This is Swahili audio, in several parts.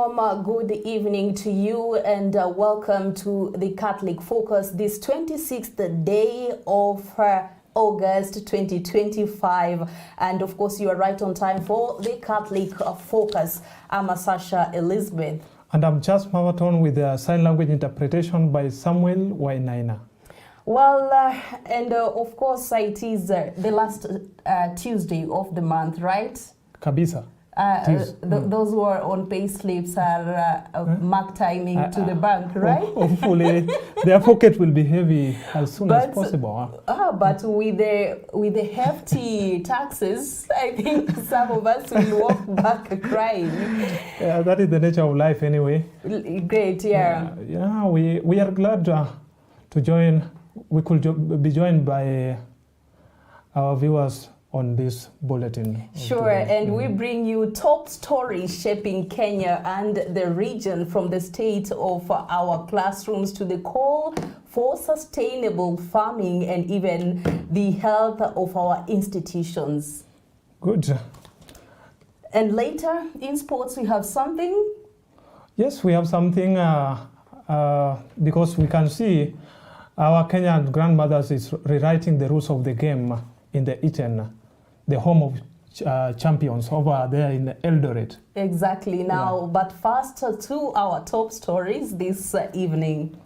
warm good evening to you and welcome to the Catholic Focus this 26th day of August 2025, and of course you are right on time for the Catholic Focus. I'm Sasha Elizabeth. And I'm just Marathon with the sign language interpretation by Samuel Wainaina. Well, of course it is the last Tuesday of the month, right? Kabisa. Those who are on pay slips are mark timing to the bank, right? Hopefully their pocket will be heavy as soon as possible. But with the hefty taxes, I think some of us will walk back crying. Yeah, that is the nature of life anyway. Great, yeah. We are glad to join. We could be joined by our viewers on this bulletin. Sure, and we bring you top stories shaping Kenya and the region, from the state of our classrooms to the call for sustainable farming and even the health of our institutions. Good. And later in sports we have something? Yes, we have something because we can see our Kenyan grandmothers is rewriting the rules of the game in the Iten, the home of champions over there in Eldoret. Exactly now, but first to our top stories this evening.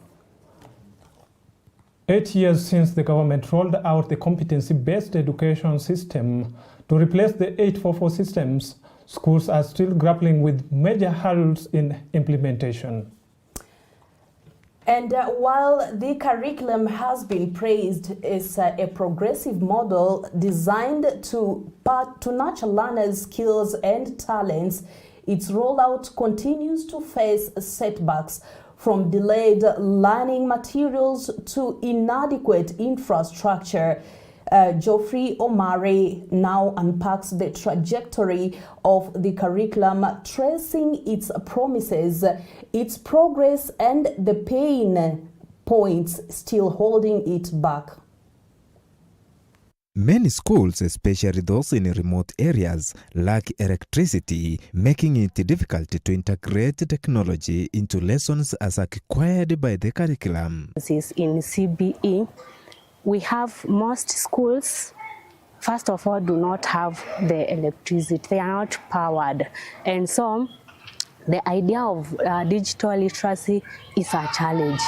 8 years since the government rolled out the competency-based education system to replace the 844 systems, schools are still grappling with major hurdles in implementation. And while the curriculum has been praised as a progressive model designed to nurture learners' skills and talents, its rollout continues to face setbacks, from delayed learning materials to inadequate infrastructure. Geoffrey Omare now unpacks the trajectory of the curriculum, tracing its promises, its progress, and the pain points still holding it back. Many schools, especially those in remote areas, lack electricity, making it difficult to integrate technology into lessons as required by the curriculum. In CBE, we have most schools, first of all, do not have the electricity. They are not powered. And so the idea of digital literacy is a challenge.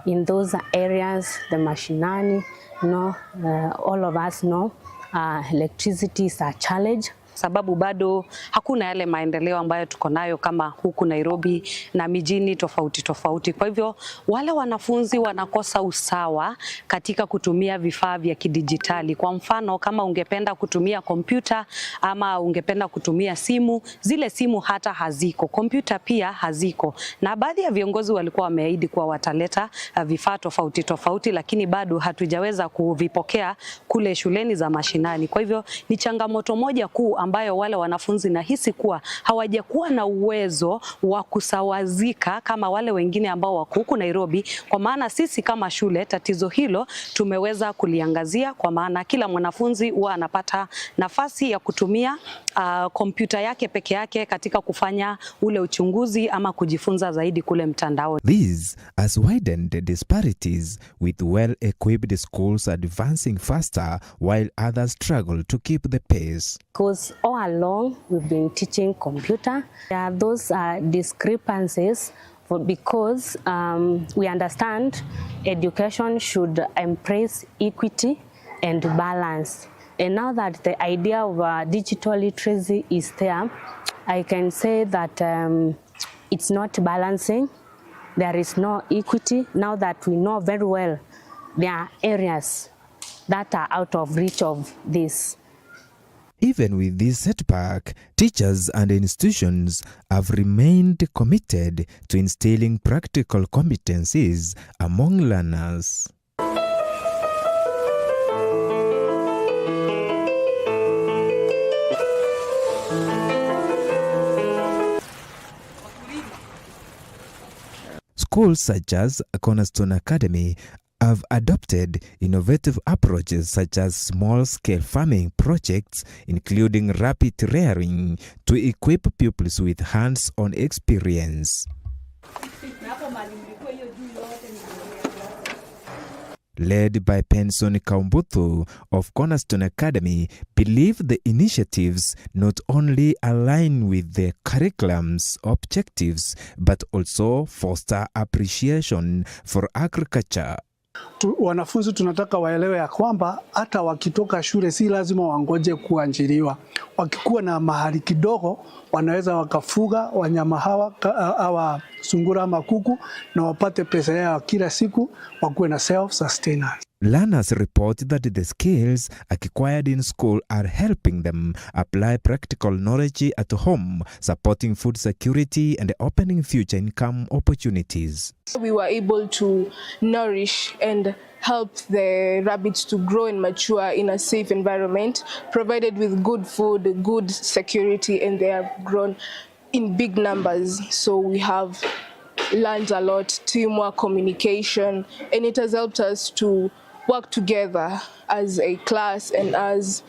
In those areas, the mashinani, all of us know electricity is a challenge. Sababu bado hakuna yale maendeleo ambayo tuko nayo kama huku Nairobi na mijini tofauti tofauti. Kwa hivyo wale wanafunzi wanakosa usawa katika kutumia vifaa vya kidijitali. Kwa mfano, kama ungependa kutumia kompyuta ama ungependa kutumia simu, zile simu hata haziko, kompyuta pia haziko. Na baadhi ya viongozi walikuwa wameahidi kuwa wataleta vifaa tofauti tofauti, lakini bado hatujaweza kuvipokea kule shuleni za mashinani. Kwa hivyo ni changamoto moja kuu ambayo wale wanafunzi nahisi kuwa hawajakuwa na uwezo wa kusawazika kama wale wengine ambao wako huku Nairobi. Kwa maana sisi kama shule tatizo hilo tumeweza kuliangazia, kwa maana kila mwanafunzi huwa anapata nafasi ya kutumia kompyuta yake peke yake katika kufanya ule uchunguzi ama kujifunza zaidi kule mtandaoni. This has widened the disparities, with well-equipped schools advancing faster while others struggle to keep the pace. Because all along we've been teaching computer. There are those discrepancies because we understand education should embrace equity and balance. And now that the idea of digital literacy is there, I can say that it's not balancing. There is no equity. Now that we know very well there are areas that are out of reach of this. Even with this setback, teachers and institutions have remained committed to instilling practical competencies among learners. Schools such as Cornerstone Academy have adopted innovative approaches such as small-scale farming projects, including rabbit rearing, to equip pupils with hands-on experience. Led by Penson Kaumbuthu of Cornerstone Academy, believe the initiatives not only align with the curriculum's objectives, but also foster appreciation for agriculture. Wanafunzi tunataka waelewe ya kwamba hata wakitoka shule si lazima wangoje kuajiriwa. Wakikuwa na mahali kidogo wanaweza wakafuga wanyama hawa sungura ama kuku na wapate pesa yao kila siku, wakuwe na self-sustenance. Learners report that the skills acquired in school are helping them apply practical knowledge at home, supporting food security and opening future income opportunities. We were able to nourish and help the rabbits to grow and mature in a safe environment, provided with good food, good security, and they have grown in big numbers. So we have learned a lot, teamwork, communication, and it has helped us to work together as a class and as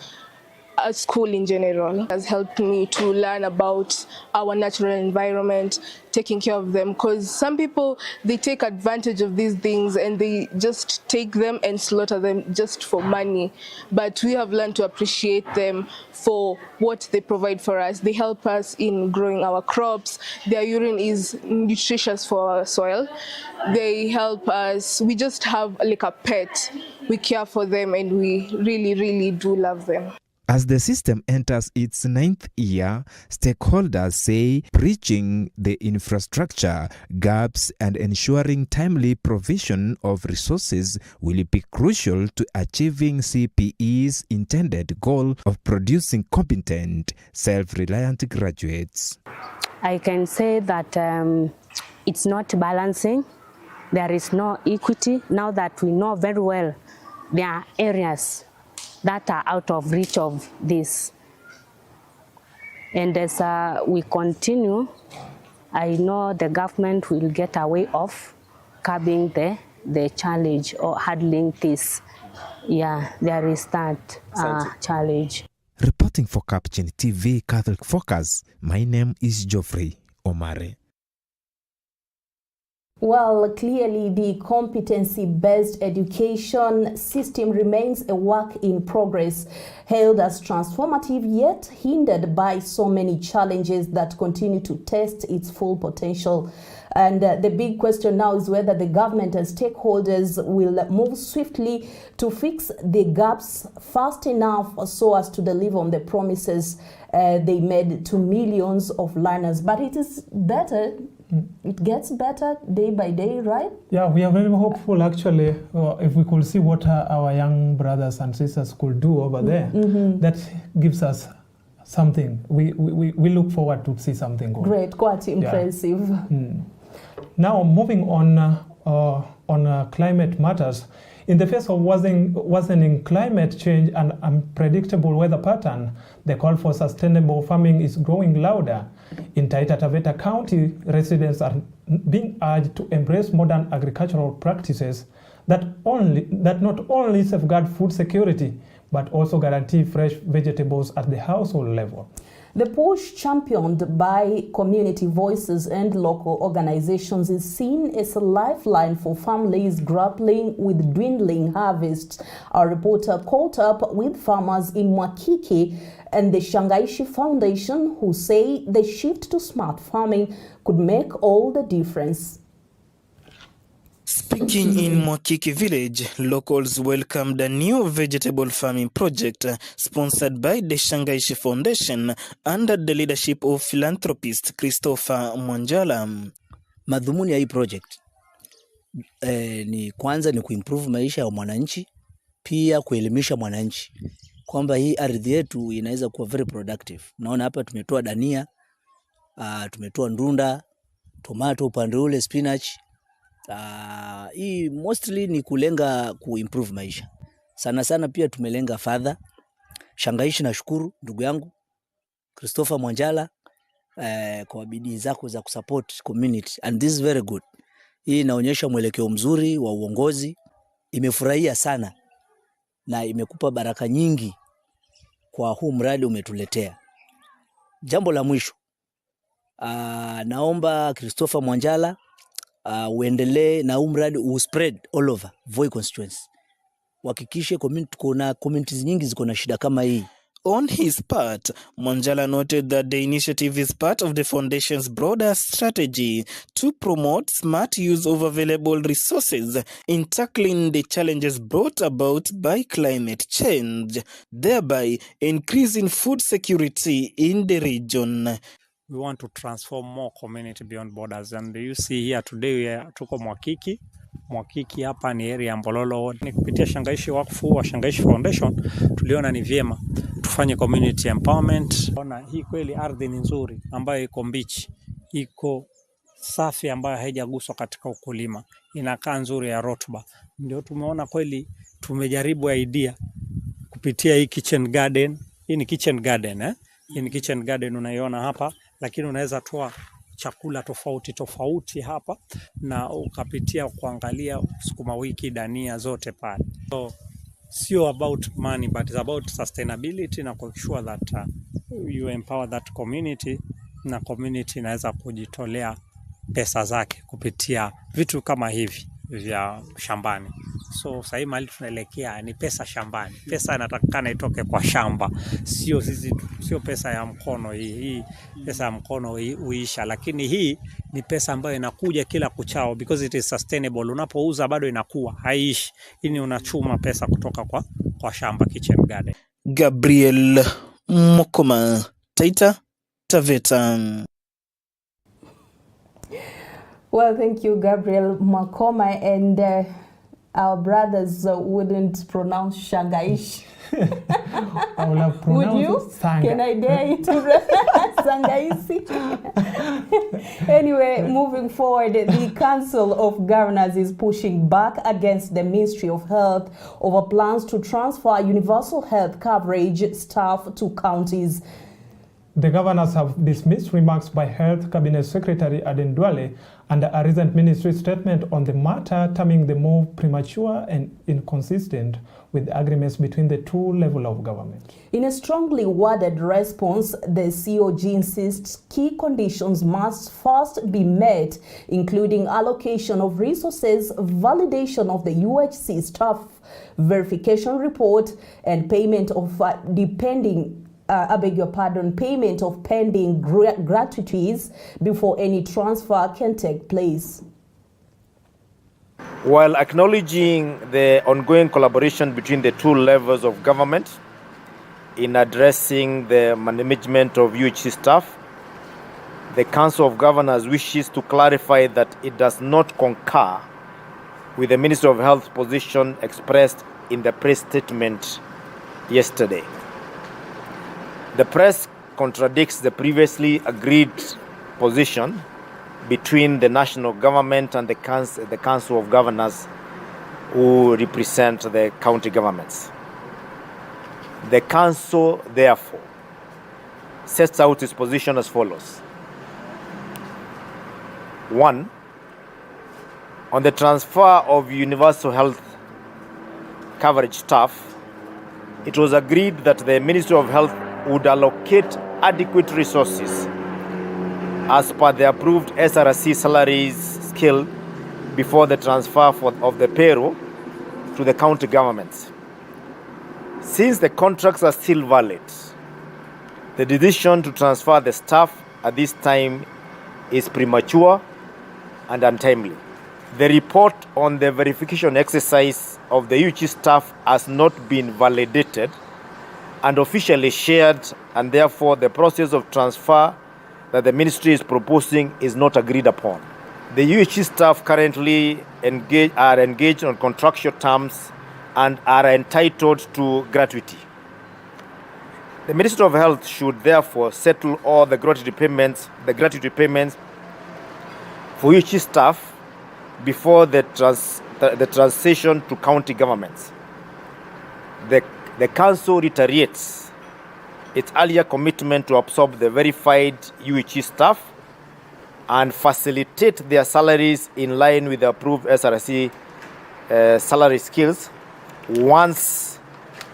a school in general. It has helped me to learn about our natural environment, taking care of them, because some people, they take advantage of these things and they just take them and slaughter them just for money. But we have learned to appreciate them for what they provide for us. They help us in growing our crops. Their urine is nutritious for our soil. They help us. We just have like a pet. We care for them and we really, really do love them. As the system enters its 9th year, stakeholders say bridging the infrastructure gaps and ensuring timely provision of resources will be crucial to achieving CPE's intended goal of producing competent, self-reliant graduates. I can say that it's not balancing. There is no equity. Now that we know very well there are areas that are out of reach of this. And as we continue, I know the government will get a way of curbing the challenge or handling this. Yeah, there is that challenge. Reporting for Capuchin TV Catholic Focus, my name is Geoffrey Omare. Well, clearly the competency-based education system remains a work in progress, hailed as transformative yet hindered by so many challenges that continue to test its full potential. And the big question now is whether the government and stakeholders will move swiftly to fix the gaps fast enough so as to deliver on the promises they made to millions of learners. But it is better. It gets better day by day, right? Yeah, we are very hopeful actually. If we could see what our young brothers and sisters could do over there, that gives us something. We look forward to see something good. Great, quite impressive. Yeah. Now moving on climate matters. In the face of worsening climate change and unpredictable weather pattern, the call for sustainable farming is growing louder. In Taita Taveta County, residents are being urged to embrace modern agricultural practices that not only safeguard food security, but also guarantee fresh vegetables at the household level. The push, championed by community voices and local organizations, is seen as a lifeline for families grappling with dwindling harvests. Our reporter caught up with farmers in Mwakiki and the Shangaishi Foundation, who say the shift to smart farming could make all the difference. Speaking in Mwakiki village, locals welcomed a new vegetable farming project sponsored by the Shangaishi Foundation under the leadership of philanthropist Christopher Mwanjala. Madhumuni ya hii project ni kwanza ni kuimprove maisha ya mwananchi, pia kuelimisha mwananchi kwamba hii ardhi yetu inaweza kuwa very productive. Naona hapa tumetoa dania, tumetoa ndunda, tomato upande ule, spinach. Hii mostly ni kulenga kuimprove maisha. Sana sana pia tumelenga father. Shangaishi, nashukuru ndugu yangu Christopher Mwanjala kwa bidii zako za kusupport community, and this is very good. Hii inaonyesha mwelekeo mzuri wa uongozi imefurahia sana na imekupa baraka nyingi kwa huu mradi umetuletea. Jambo la mwisho, naomba Christopher Mwanjala uendelee na huu mradi uspread all over Voi constituency. Hakikishe kuna communities nyingi ziko na shida kama hii. On his part, Mwanjala noted that the initiative is part of the foundation's broader strategy to promote smart use of available resources in tackling the challenges brought about by climate change, thereby increasing food security in the region. We want to transform more community beyond borders, and you see here today tuko Mwakiki. Mwakiki hapa ni area ya Mbololo. Ni kupitia Shangaishi Wakfu wa Shangaishi Foundation tuliona ni vyema tufanye community empowerment. Ona hii kweli ardhi ni nzuri ambayo iko mbichi, iko safi ambayo haijaguswa katika ukulima, inakaa nzuri ya rotuba. Ndio tumeona kweli tumejaribu idea kupitia hii kitchen garden. Hii ni kitchen garden Hii ni kitchen garden unaiona hapa, lakini unaweza toa chakula tofauti tofauti hapa na ukapitia kuangalia sukuma wiki, dania zote pale. So sio about money but it's about sustainability na ku ensure that you empower that community, na community inaweza kujitolea pesa zake kupitia vitu kama hivi vya shambani. So sasa hivi mali tunaelekea ni pesa shambani. Pesa inatakana itoke kwa shamba. Sio pesa ya mkono hii pesa ya mkono huisha, lakini hii ni pesa ambayo inakuja kila kuchao because it is sustainable. Unapouza bado inakuwa, haiishi. Hii ni unachuma pesa kutoka kwa shamba, kitchen garden. Gabriel Mokoma, Taita Taveta. Well, thank you, Gabriel Makoma. And our brothers wouldn't pronounce Shangaishi. I will have pronounced Would you? Sanga. Can I dare you to Sangaisi? Anyway, moving forward, the Council of Governors is pushing back against the Ministry of Health over plans to transfer universal health coverage staff to counties. The governors have dismissed remarks by Health Cabinet Secretary Aden Duale and a recent ministry statement on the matter, terming the move premature and inconsistent with agreements between the two levels of government. In a strongly worded response, the COG insists key conditions must first be met, including allocation of resources, validation of the UHC staff verification report, and payment of payment of pending gratuities before any transfer can take place. While acknowledging the ongoing collaboration between the two levels of government in addressing the management of UHC staff, the Council of Governors wishes to clarify that it does not concur with the Ministry of Health position expressed in the press statement yesterday. The press contradicts the previously agreed position between the national government and the Council of Governors who represent the county governments. The Council, therefore, sets out its position as follows. 1. On the transfer of universal health coverage staff, it was agreed that the Ministry of Health would allocate adequate resources as per the approved SRC salaries scale before the transfer of the payroll to the county governments. Since the contracts are still valid, the decision to transfer the staff at this time is premature and untimely. The report on the verification exercise of the UHC staff has not been validated and officially shared, and therefore the process of transfer that the ministry is proposing is not agreed upon. The UHC staff currently are engaged on contractual terms and are entitled to gratuity. The Ministry of Health should therefore settle all the gratuity payments for UHC staff before the transition to county governments. The Council reiterates its earlier commitment to absorb the verified UHC staff and facilitate their salaries in line with the approved SRC salary skills once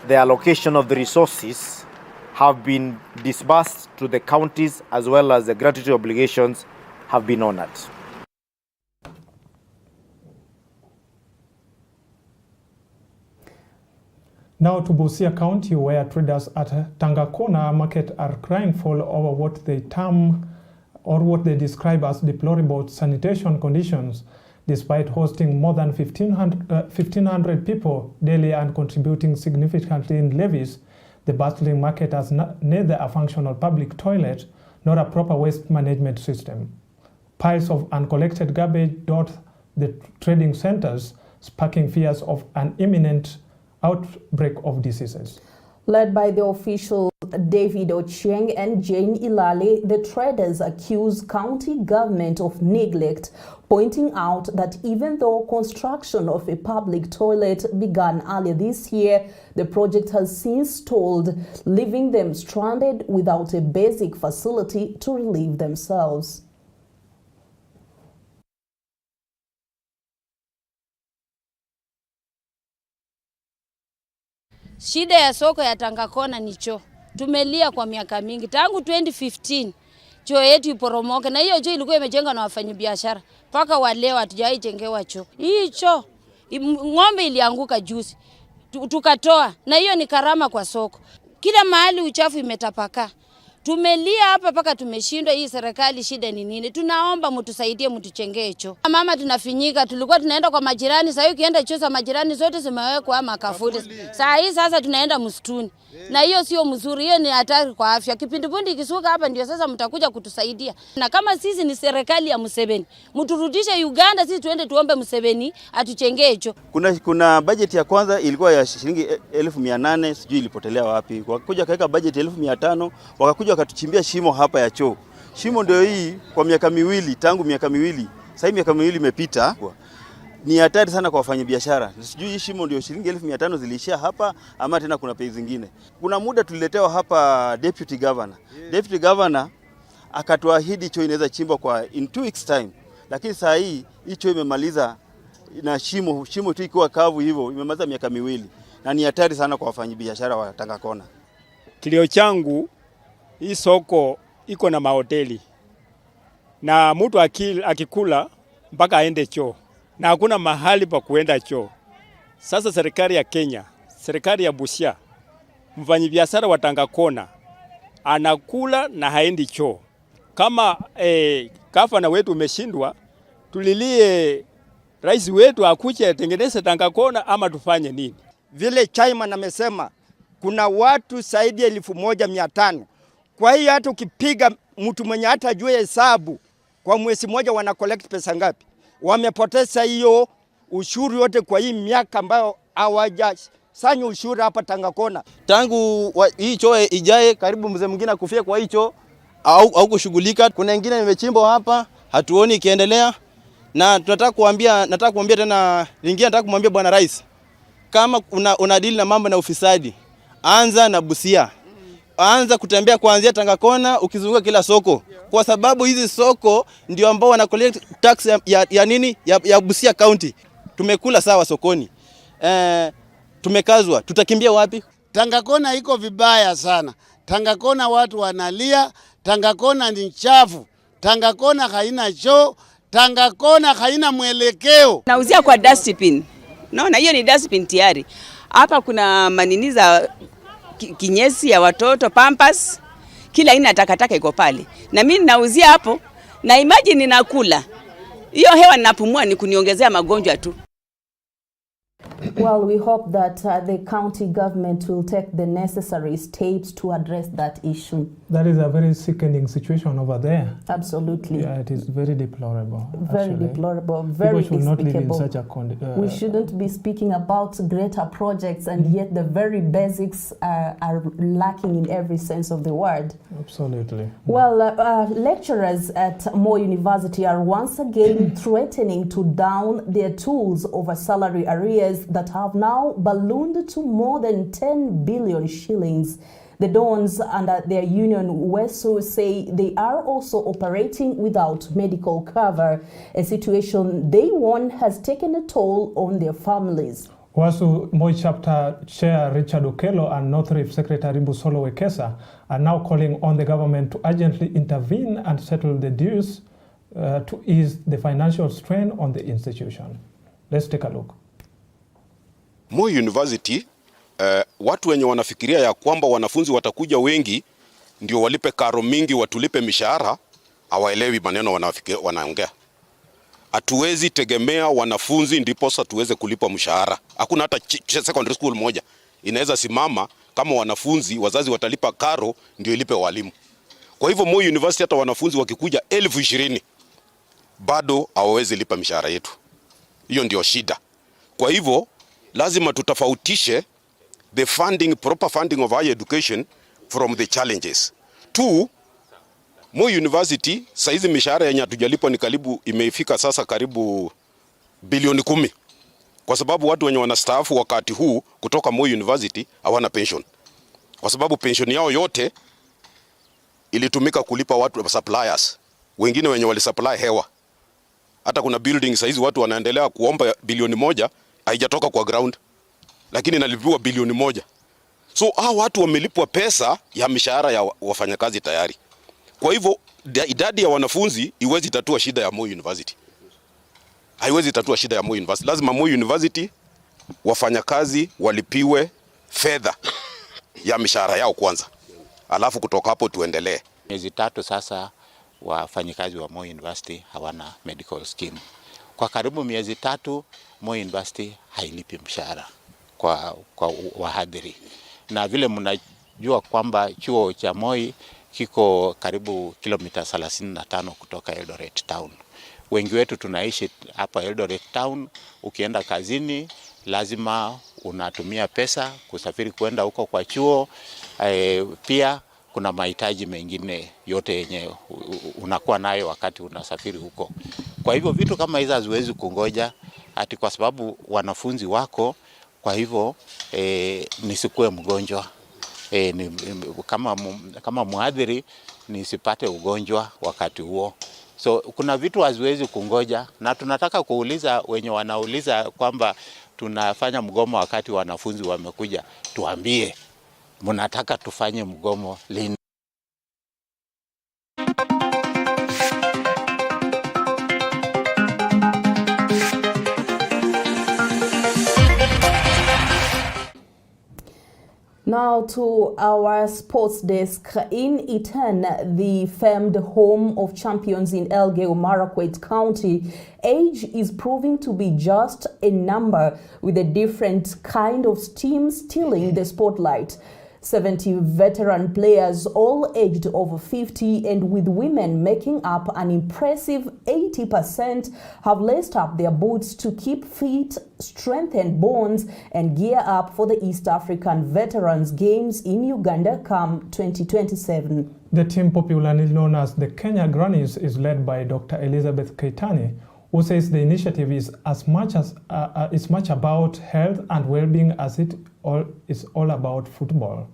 the allocation of the resources have been disbursed to the counties, as well as the gratuity obligations have been honored. Now to Busia County, where traders at Tangakona market are crying foul over what they term or what they describe as deplorable sanitation conditions, despite hosting more than 1,500 people daily and contributing significantly in levies. The bustling market has neither a functional public toilet nor a proper waste management system. Piles of uncollected garbage dot the trading centers, sparking fears of an imminent outbreak of diseases. Led by the official David Ochieng and Jane Ilale, the traders accuse county government of neglect, pointing out that even though construction of a public toilet began earlier this year, the project has since stalled, leaving them stranded without a basic facility to relieve themselves. Shida ya soko ya Tangakona ni choo. Tumelia kwa miaka mingi. Tangu 2015 choo yetu iporomoke, na hiyo choo ilikuwa imejengwa na wafanyabiashara. Paka wa leo hatujawahi jengewa choo. Hii choo ng'ombe ilianguka juzi. Tukatoa, na hiyo ni karama kwa soko. Kila mahali uchafu imetapakaa. Tumelia hapa paka tumeshindwa. Hii serikali shida ni nini? Tunaomba mtusaidie, mtuchengee choo. Mama tunafinyika, tulikuwa tunaenda kwa majirani, sasa hiyo ukienda choo za majirani zote zimewekwa makafuri. Saa hii sasa tunaenda msituni. Na hiyo sio mzuri, hiyo ni hatari kwa afya. Kipindupindu ikisuka hapa ndio sasa mtakuja kutusaidia. Na kama sisi ni serikali ya Museveni, mturudishe Uganda, sisi tuende tuombe Museveni atuchengee choo. Kuna budget ya kwanza ilikuwa ya shilingi 1,800, sijui ilipotelea wapi. Wakakuja kaweka budget 1,500, wakakuja wakatuchimbia shimo hapa ya choo. Shimo ndio hii kwa miaka miwili, tangu miaka miwili. Sasa hii miaka miwili imepita. Ni hatari sana kwa wafanyabiashara. Sijui hii shimo ndio shilingi 1,500 ziliishia hapa ama tena kuna pei zingine. Kuna muda tuliletewa hapa deputy governor. Deputy governor akatuahidi choo inaweza chimbwa kwa in 2 weeks time. Lakini saa hii choo imemaliza na shimo tu ikiwa kavu hivyo imemaliza miaka miwili. Na ni hatari sana kwa wafanyabiashara wa Tangakona. Kilio changu, hii soko iko na mahoteli. Na mtu akikula mpaka aende choo. Na hakuna mahali pa kuenda choo. Sasa serikali ya Kenya, serikali ya Busia, mfanyabiashara wa Tangakona anakula na haendi choo. Kama gavana wetu umeshindwa, tulilie rais wetu akuje atengeneze Tangakona ama tufanye nini? Vile chairman amesema kuna watu zaidi ya 1,500. Kwa hiyo hata ukipiga mtu mwenye hata ajue hesabu kwa mwezi mmoja wana collect pesa ngapi? Wamepoteza hiyo ushuru yote kwa hii miaka ambayo hawajasanya ushuru hapa Tangakona. Tangu hii choo ijae karibu mzee mwingine akufia kwa hii choo au kushughulika. Kuna wengine imechimbwa hapa, hatuoni ikiendelea. Na nataka kuambia tena lingine, nataka kumwambia bwana rais, kama unadili na mambo na ufisadi, anza na Busia. Anza kutembea kuanzia Tangakona ukizunguka kila soko. Kwa sababu hizi soko ndio ambao wana collect tax ya Busia County. Tumekula sawa sokoni. Tumekazwa. Tutakimbia wapi? Tangakona iko vibaya sana. Tangakona watu wanalia. Tangakona ni chafu. Tangakona haina choo. Tangakona haina mwelekeo. Nauzia kwa dustbin. Naona hiyo ni dustbin tayari. Hapa kuna manini za kinyesi ya watoto, pampers, kila aina takataka iko pale. Na mimi nauzia hapo na imagine ninakula. Hiyo hewa ninapumua ni kuniongezea magonjwa tu. Well, we hope that the county government will take the necessary steps to address that issue. That is a very sickening situation over there. Absolutely. Yeah, it is very deplorable. Very actually. Deplorable, very People should despicable. not live in such a we shouldn't be speaking about greater projects, and yet the very basics are lacking in every sense of the word. Absolutely. Well, lecturers at Moore University are once again threatening to down their tools over salary arrears that have now ballooned to more than 10 billion shillings. The Dons under their union WESO say they are also operating without medical cover, a situation they warn has taken a toll on their families. WASU Moi Chapter Chair Richard Okello and North Rift Secretary Busolo Wekesa are now calling on the government to urgently intervene and settle the dues to ease the financial strain on the institution. Let's take a look. Moi University, watu wenye wanafikiria ya kwamba wanafunzi watakuja wengi ndio walipe karo mingi watulipe mishahara, hawaelewi maneno wanaongea. Hatuwezi tegemea wanafunzi ndiposa tuweze kulipa mshahara. Hakuna hata secondary school moja inaweza simama kama wanafunzi wazazi watalipa karo ndio ilipe walimu. Kwa hivyo Moi University hata wanafunzi wakikuja 20,000 bado hawawezi lipa mishahara yetu. Hiyo ndio shida. Kwa hivyo lazima tutafautishe the funding, proper funding of higher education from the challenges. 2, Moi University saizi mishahara yenye hatujalipwa ni karibu imefika sasa karibu bilioni 10. Kwa sababu watu wenye wanastaafu wakati huu kutoka Moi University hawana pension. Kwa sababu pension yao yote ilitumika kulipa watu suppliers. Wengine wenye walisupply hewa. Hata kuna building saizi watu wanaendelea kuomba bilioni 1 haijatoka kwa ground. Lakini inalipiwa bilioni 1. So hao watu wamelipwa pesa ya mishahara ya wafanyakazi tayari. Kwa hivyo idadi ya wanafunzi iwezi tatua shida ya Moi University. Haiwezi tatua shida ya Moi University. Lazima Moi University wafanyakazi walipiwe fedha ya mishahara yao kwanza. Alafu kutoka hapo tuendelee. Miezi 3 sasa wafanyikazi wa Moi University hawana medical scheme. Kwa karibu miezi 3 Moi University hailipi mshahara kwa wahadhiri. Na vile mnajua kwamba chuo cha Moi kiko karibu kilomita 35 kutoka Eldoret Town. Wengi wetu tunaishi hapa Eldoret Town. Ukienda kazini lazima unatumia pesa kusafiri kwenda huko kwa chuo. Pia kuna mahitaji mengine yote yenye unakuwa nayo wakati unasafiri huko. Kwa hivyo vitu kama hizo haziwezi kungoja ati kwa sababu wanafunzi wako. Kwa hivyo nisikue mgonjwa. Kama mhadhiri nisipate ugonjwa wakati huo. So kuna vitu haziwezi kungoja, na tunataka kuuliza wenye wanauliza kwamba tunafanya mgomo wakati wanafunzi wamekuja, tuambie mnataka tufanye mgomo lini? Now to our sports desk. In Iten, the famed home of champions in Elgeyo Marakwet County, age is proving to be just a number, with a different kind of team stealing the spotlight. 70 veteran players, all aged over 50, and with women making up an impressive 80%, have laced up their boots to keep fit, strengthen bonds, and gear up for the East African Veterans Games in Uganda come 2027. The team, popularly known as the Kenya Grannies, is led by Dr. Elizabeth Keitani, who says the initiative is much about health and well-being as it is all about football.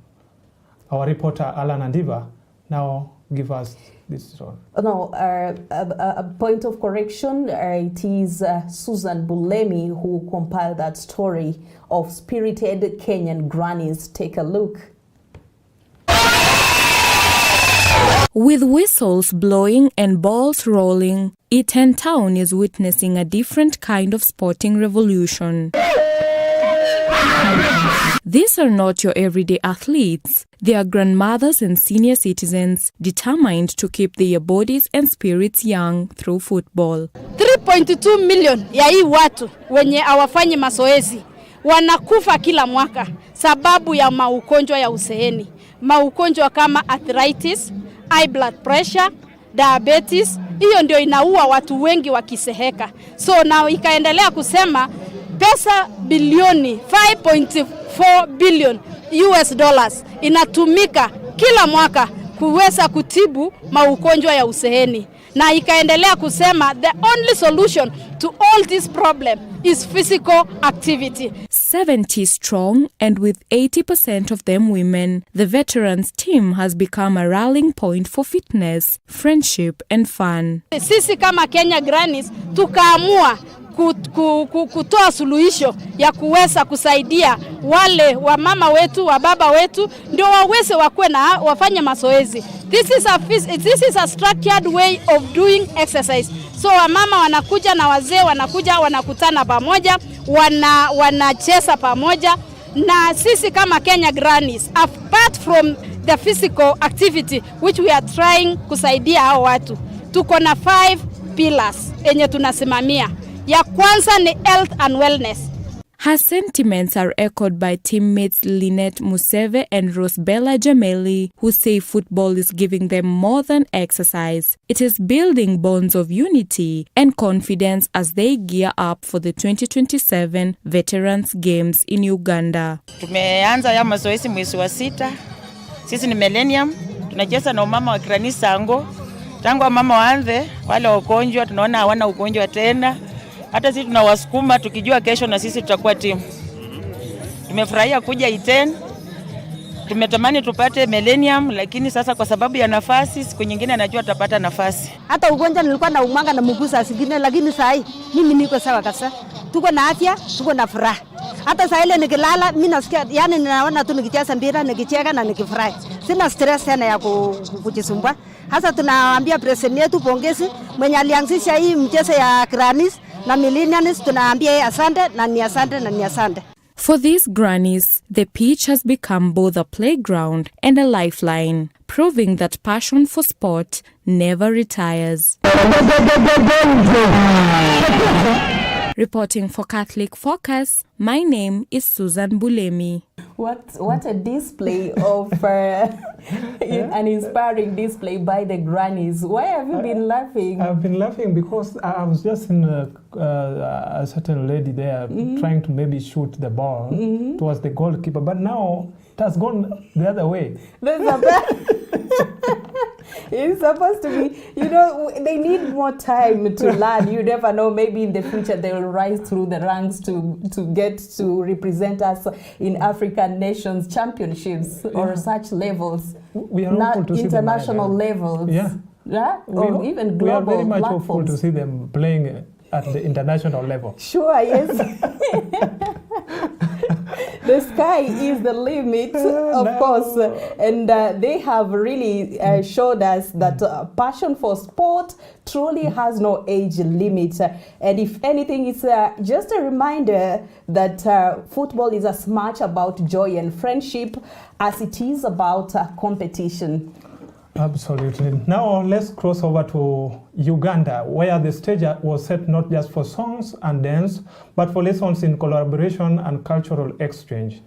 Our reporter Alan Andiva now give us this story. No, a point of correction, it is Susan Bulemi who compiled that story of spirited Kenyan grannies. Take a look. With whistles blowing and balls rolling, Iten Town is witnessing a different kind of sporting revolution. These are not your everyday athletes. They are grandmothers and senior citizens determined to keep their bodies and spirits young through football. 3.2 million ya hii watu wenye hawafanyi mazoezi wanakufa kila mwaka sababu ya maugonjwa ya uzeeni. Maugonjwa kama arthritis, high blood pressure, diabetes, hiyo ndio inaua watu wengi wakiseheka. So na ikaendelea kusema pesa bilioni 5.4 billion US dollars inatumika kila mwaka kuweza kutibu maugonjwa ya uzeeni. Na ikaendelea kusema the only solution to all this problem is physical activity. 70 strong and with 80% of them women, the veterans team has become a rallying point for fitness, friendship and fun. Sisi kama Kenya Grannies tukaamua kutoa suluhisho ya kuweza kusaidia wale wa mama wetu, wa baba wetu, ndio waweze wakuwe na wafanye mazoezi. This is a structured way of doing exercise. So wamama wanakuja na wazee wanakuja, wanakutana pamoja, wanacheza pamoja, na sisi kama Kenya Grannies, apart from the physical activity which we are trying kusaidia hao watu, tuko na 5 pillars enye tunasimamia. Ya kwanza ni health and wellness. Her sentiments are echoed by teammates Lynette Museve and Rosbella Jameli, who say football is giving them more than exercise. It is building bonds of unity and confidence as they gear up for the 2027 Veterans Games in Uganda. Tumeanza ya mazoezi mwezi wa 6. Sisi ni Millennium, tunacheza na mama wa Granisa Ango. Tangu mama waanze, wale wagonjwa tunaona hawana ugonjwa tena. Hata sisi tunawasukuma tukijua kesho na sisi tutakuwa timu. Tumefurahia kuja Iten. Tumetamani tupate Millennium, lakini sasa kwa sababu ya nafasi, siku nyingine najua tutapata nafasi. Hata ugonjwa nilikuwa na umanga na mgusa zingine, lakini sasa mimi niko sawa kabisa. Tuko na afya, tuko na furaha. Hata sasa ile nikilala mimi nasikia, yani ninaona tu nikicheza mpira, nikicheka na nikifurahi. Sina stress tena ya kujisumbua. Hasa tunaambia president yetu pongezi mwenye alianzisha hii mchezo ya Grannies na Millennials, tunaambia asante na ni asante na ni asante. For these grannies, the pitch has become both a playground and a lifeline, proving that passion for sport never retires. Reporting for Catholic Focus, my name is Susan Bulemi. What a display of an inspiring display by the grannies. Why have you been laughing? I've been laughing because I was just in a certain lady there trying to maybe shoot the ball towards the goalkeeper, but now it has gone the other way. It's supposed to be, they need more time to learn. You never know, maybe in the future they will rise through the ranks to get to represent us in African Nations Championships or such levels. We are hopeful to see international levels. Yeah. Or even global We are very much platforms. hopeful to see them playing at the international level. Sure, yes. The sky is the limit, of course, and they have really showed us that passion for sport truly has no age limit. And if anything, it's just a reminder that football is as much about joy and friendship as it is about competition. Absolutely. Now let's cross over to Uganda, where the stage was set not just for songs and dance, but for lessons in collaboration and cultural exchange.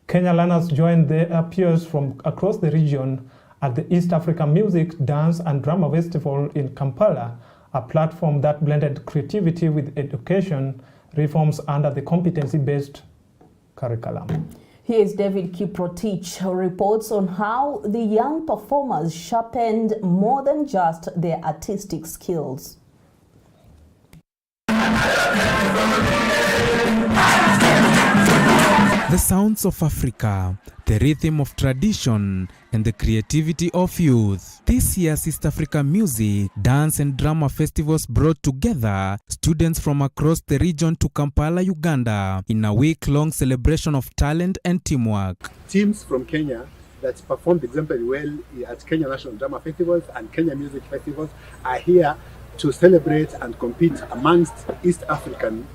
Kenya learners joined their peers from across the region at the East African Music, Dance and Drama Festival in Kampala, a platform that blended creativity with education reforms under the competency-based curriculum. Here is David Kiprotich, who reports on how the young performers sharpened more than just their artistic skills. The sounds of Africa, the rhythm of tradition, and the creativity of youth. This year's East Africa Music, Dance and Drama Festivals brought together students from across the region to Kampala, Uganda, in a week-long celebration of talent and teamwork. Teams from Kenya that performed exemplary well at Kenya National Drama Festivals and Kenya Music Festivals are here to celebrate and compete amongst East African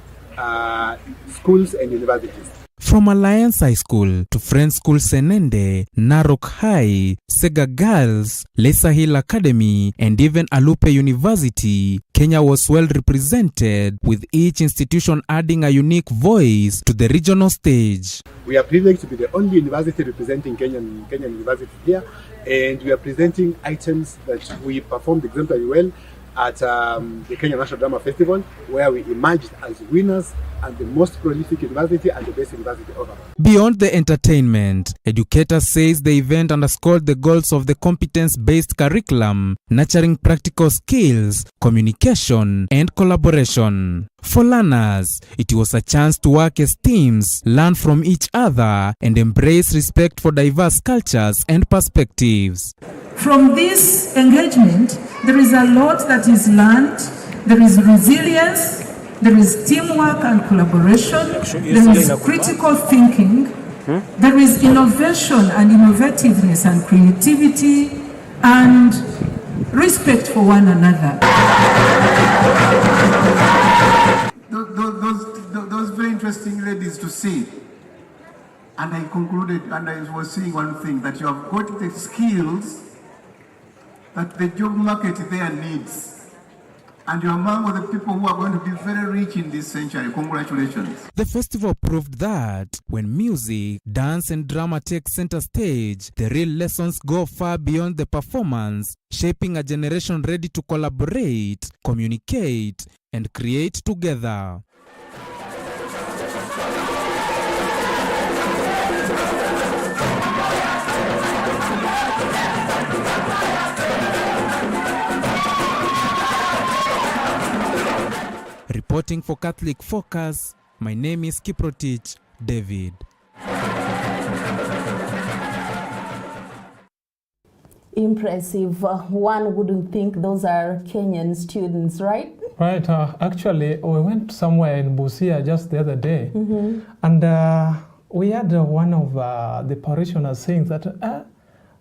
schools and universities. From Alliance High School to Friends School Senende, Narok High, Sega Girls, Lesa Hill Academy, and even Alupe University, Kenya was well represented, with each institution adding a unique voice to the regional stage. We are privileged to be the only university representing Kenyan university here, and we are presenting items that we performed exemplary well. at the Kenya National Drama Festival, where we emerged as winners and the most prolific university and the best university overall. Beyond the entertainment, educators says the event underscored the goals of the competence-based curriculum, nurturing practical skills, communication, and collaboration. For learners, it was a chance to work as teams, learn from each other, and embrace respect for diverse cultures and perspectives. From this engagement, there is a lot that is learned. There is resilience, there is teamwork and collaboration, there is critical thinking, there is innovation and innovativeness and creativity, and respect for one another. Those very interesting ladies to see. And I concluded, and I was saying one thing, that you have got the skills that the job market there needs. And you're among the people who are going to be very rich in this century. Congratulations. The festival proved that when music, dance, and drama take center stage, the real lessons go far beyond the performance, shaping a generation ready to collaborate, communicate, and create together. Reporting for Catholic Focus, my name is Kiprotich David. Impressive. One wouldn't think those are Kenyan students, right? Right. Actually, we went somewhere in Busia just the other day, and we had one of the parishioners saying that,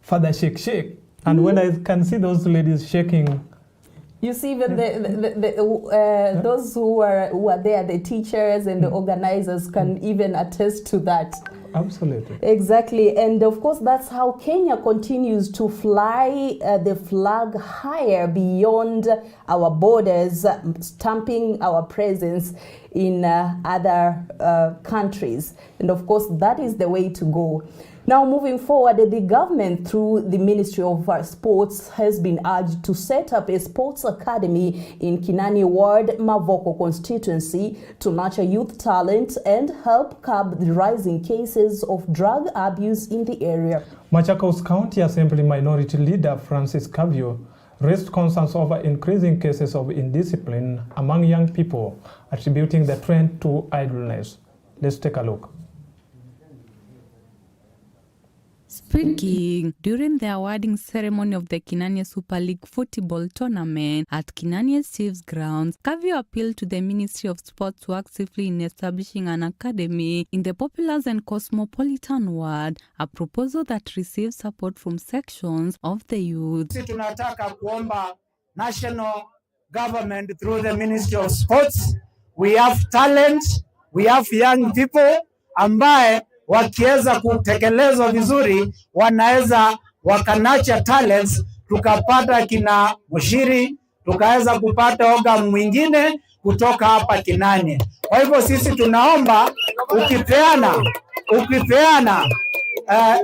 Father, shake. And when I can see those ladies shaking, you see, even those who are there, the teachers and the organizers can even attest to that. Absolutely. Exactly. And of course, that's how Kenya continues to fly the flag higher beyond our borders, stamping our presence in other countries. And of course, that is the way to go. Now, moving forward, the government, through the Ministry of Sports, has been urged to set up a sports academy in Kinani Ward, Mavoko constituency to nurture youth talent and help curb the rising cases of drug abuse in the area. Machakos County Assembly Minority Leader Francis Cavio raised concerns over increasing cases of indiscipline among young people, attributing the trend to idleness. Let's take a look. Speaking during the awarding ceremony of the Kinania Super League football tournament at Kinania Chiefs grounds, Cavio appealed to the Ministry of Sports to work swiftly in establishing an academy in the populous and cosmopolitan ward, a proposal that receives support from sections of the youth. Tunataka kuomba national government through the Ministry of Sports. We have talent, we have young people ambaye wakiweza kutekelezwa vizuri wanaweza wakanacha talents, tukapata kina Mushiri, tukaweza kupata oga mwingine kutoka hapa Kinani. Kwa hivyo sisi tunaomba ukipeana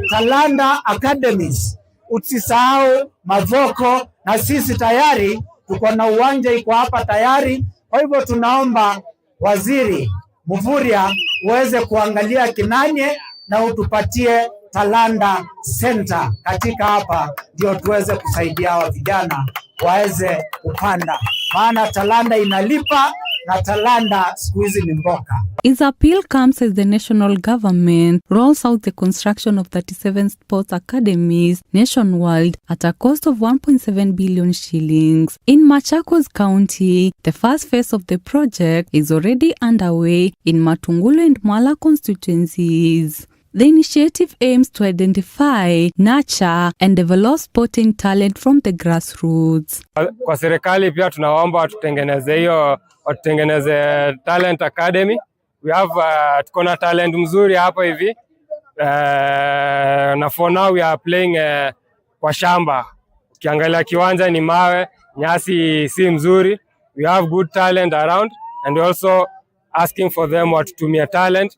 Talanta Academies, usisahau Mavoko, na sisi tayari tuko na uwanja iko hapa tayari. Kwa hivyo tunaomba Waziri Muvuria uweze kuangalia Kinani na utupatie Talanta Center katika hapa, ndio tuweze kusaidia wa vijana waweze kupanda, maana talanta inalipa na talanta siku hizi ni mboka. His appeal comes as the national government rolls out the construction of 37 sports academies nationwide at a cost of 1.7 billion shillings. In Machakos County, the first phase of the project is already underway in Matungulu and Mwala constituencies. The initiative aims to identify, nurture, and develop sporting talent from the grassroots. Kwa serikali pia tunaomba tutengeneze talent academy. We have tuko na talent mzuri hapa hivi. Na for now we are playing kwa shamba. Ukiangalia kiwanja ni mawe, nyasi si mzuri. We have good talent around, and we also asking for them watutumia talent,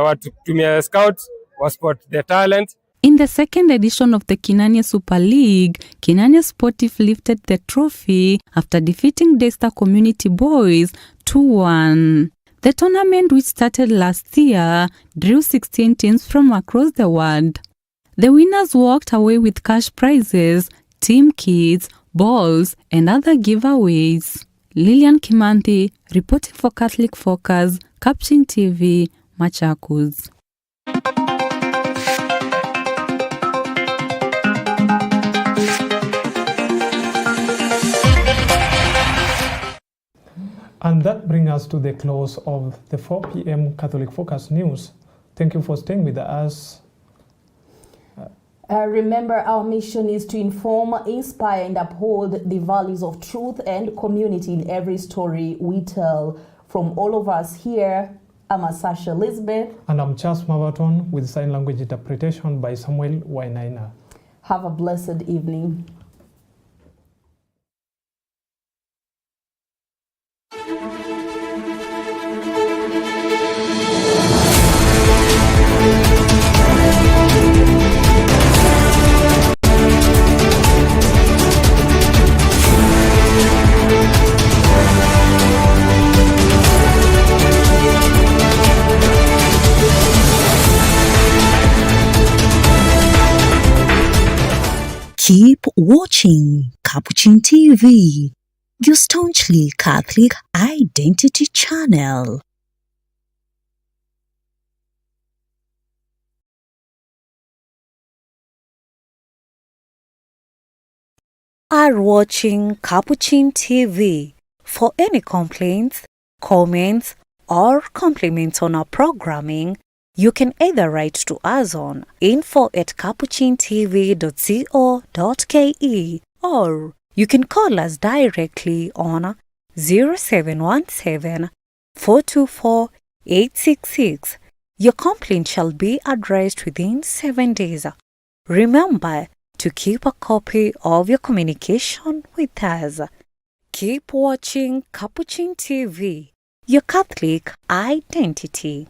watutumia scouts, spot the talent. In the second edition of the Kinania Super League, Kinania Sportif lifted the trophy after defeating Daystar Community Boys 2-1. The tournament, which started last year, drew 16 teams from across the world. The winners walked away with cash prizes, team kits, balls, and other giveaways. Lilian Kimanthi, reporting for Catholic Focus, Capuchin TV, Machakos. And that brings us to the close of the 4 p.m. Catholic Focus News. Thank you for staying with us. Remember, our mission is to inform, inspire, and uphold the values of truth and community in every story we tell. From all of us here, I'm Sasha Elizabeth. And I'm Charles Mavaton, with sign language interpretation by Samuel Wainaina. Have a blessed evening. Keep watching Capuchin TV, your staunchly Catholic identity channel. Are watching Capuchin TV. For any complaints, comments, or compliments on our programming, you can either write to us on info@capuchintv.co.ke or you can call us directly on 0717 424 866. Your complaint shall be addressed within 7 days. Remember to keep a copy of your communication with us. Keep watching Capuchin TV, your Catholic identity.